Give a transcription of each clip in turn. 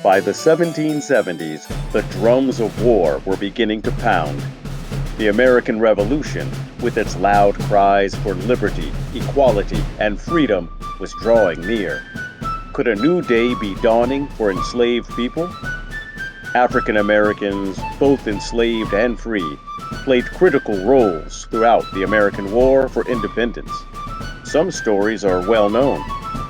By the 1770s, the drums of war were beginning to pound. The American Revolution, with its loud cries for liberty, equality, and freedom, was drawing near. Could a new day be dawning for enslaved people? African Americans, both enslaved and free, played critical roles throughout the American War for Independence. Some stories are well known,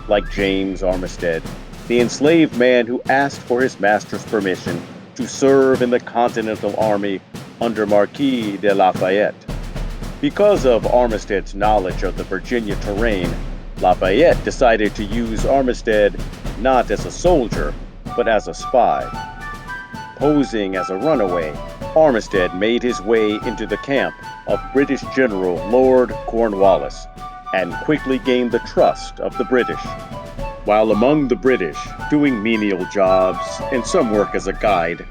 like James Armistead, the enslaved man who asked for his master's permission to serve in the Continental Army under Marquis de Lafayette. Because of Armistead's knowledge of the Virginia terrain, Lafayette decided to use Armistead not as a soldier, but as a spy. Posing as a runaway, Armistead made his way into the camp of British General Lord Cornwallis and quickly gained the trust of the British. While among the British, doing menial jobs and some work as a guide,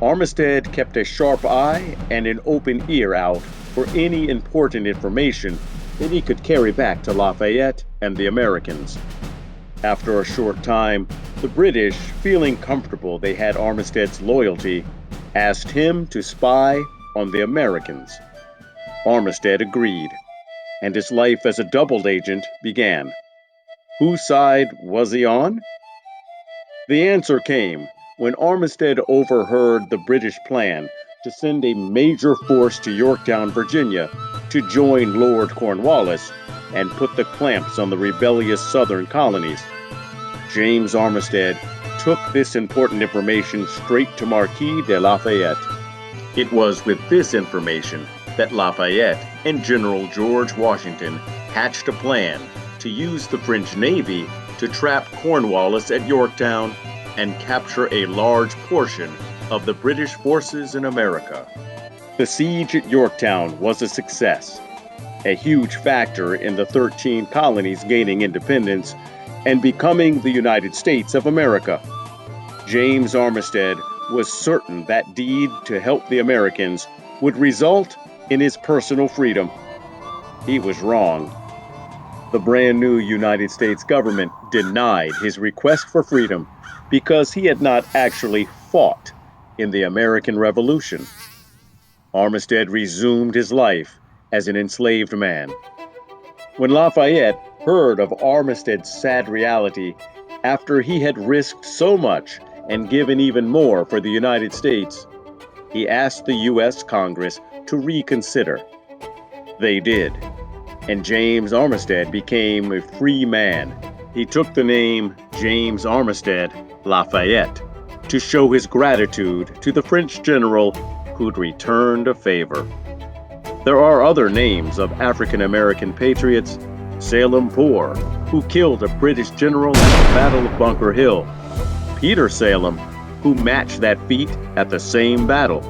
Armistead kept a sharp eye and an open ear out for any important information that he could carry back to Lafayette and the Americans. After a short time, the British, feeling comfortable they had Armistead's loyalty, asked him to spy on the Americans. Armistead agreed, and his life as a double agent began. Whose side was he on? The answer came when Armistead overheard the British plan to send a major force to Yorktown, Virginia, to join Lord Cornwallis and put the clamps on the rebellious southern colonies. James Armistead took this important information straight to Marquis de Lafayette. It was with this information that Lafayette and General George Washington hatched a plan to use the French Navy to trap Cornwallis at Yorktown and capture a large portion of the British forces in America. The siege at Yorktown was a success, a huge factor in the 13 colonies gaining independence and becoming the United States of America. James Armistead was certain that deed to help the Americans would result in his personal freedom. He was wrong. The brand new United States government denied his request for freedom because he had not actually fought in the American Revolution. Armistead resumed his life as an enslaved man. When Lafayette heard of Armistead's sad reality after he had risked so much and given even more for the United States, he asked the U.S. Congress to reconsider. They did, and James Armistead became a free man. He took the name James Armistead Lafayette to show his gratitude to the French general who'd returned a favor. There are other names of African American patriots: Salem Poor, who killed a British general at the Battle of Bunker Hill; Peter Salem, who matched that feat at the same battle;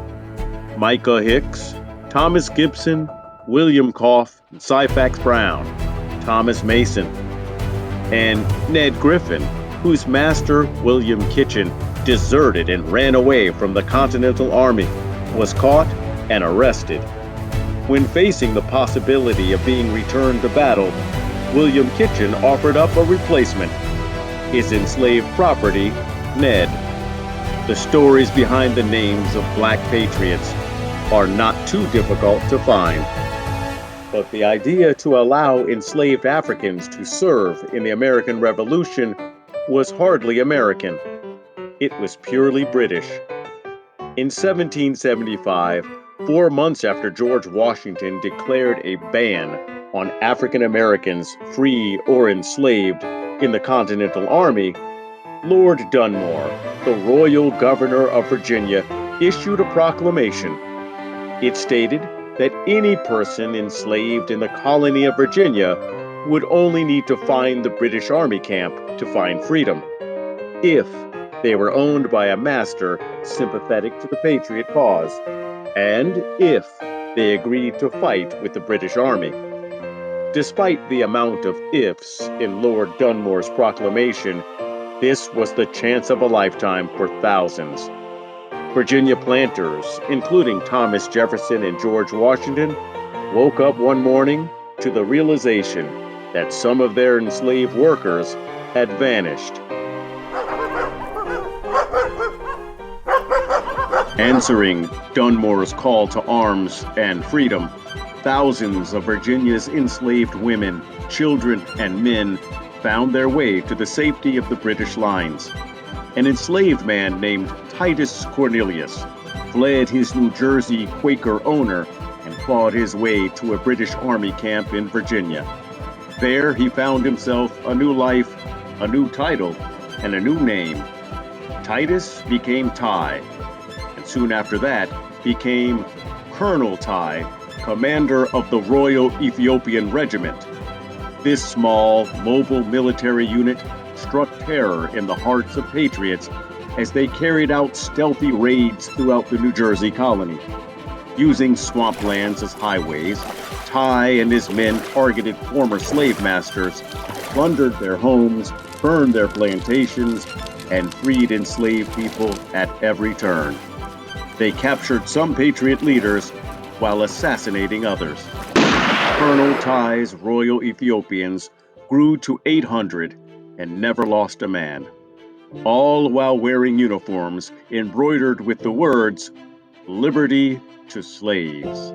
Micah Hicks, Thomas Gibson, William Cough, Syphax Brown, Thomas Mason, and Ned Griffin, whose master, William Kitchen, deserted and ran away from the Continental Army, was caught and arrested. When facing the possibility of being returned to battle, William Kitchen offered up a replacement, his enslaved property, Ned. The stories behind the names of black patriots are not too difficult to find. But the idea to allow enslaved Africans to serve in the American Revolution was hardly American. It was purely British. In 1775, 4 months after George Washington declared a ban on African Americans, free or enslaved, in the Continental Army, Lord Dunmore, the royal governor of Virginia, issued a proclamation. It stated that any person enslaved in the colony of Virginia would only need to find the British Army camp to find freedom, if they were owned by a master sympathetic to the Patriot cause, and if they agreed to fight with the British Army. Despite the amount of ifs in Lord Dunmore's proclamation, this was the chance of a lifetime for thousands. Virginia planters, including Thomas Jefferson and George Washington, woke up one morning to the realization that some of their enslaved workers had vanished. Answering Dunmore's call to arms and freedom, thousands of Virginia's enslaved women, children, and men found their way to the safety of the British lines. An enslaved man named Titus Cornelius fled his New Jersey Quaker owner and fought his way to a British Army camp in Virginia. There he found himself a new life, a new title, and a new name. Titus became Tye, and soon after that became Colonel Tye, commander of the Royal Ethiopian Regiment. This small, mobile military unit struck terror in the hearts of patriots as they carried out stealthy raids throughout the New Jersey colony. Using swamplands as highways, Tye and his men targeted former slave masters, plundered their homes, burned their plantations, and freed enslaved people at every turn. They captured some patriot leaders while assassinating others. Colonel Tye's Royal Ethiopians grew to 800 and never lost a man, all while wearing uniforms embroidered with the words, "Liberty to slaves."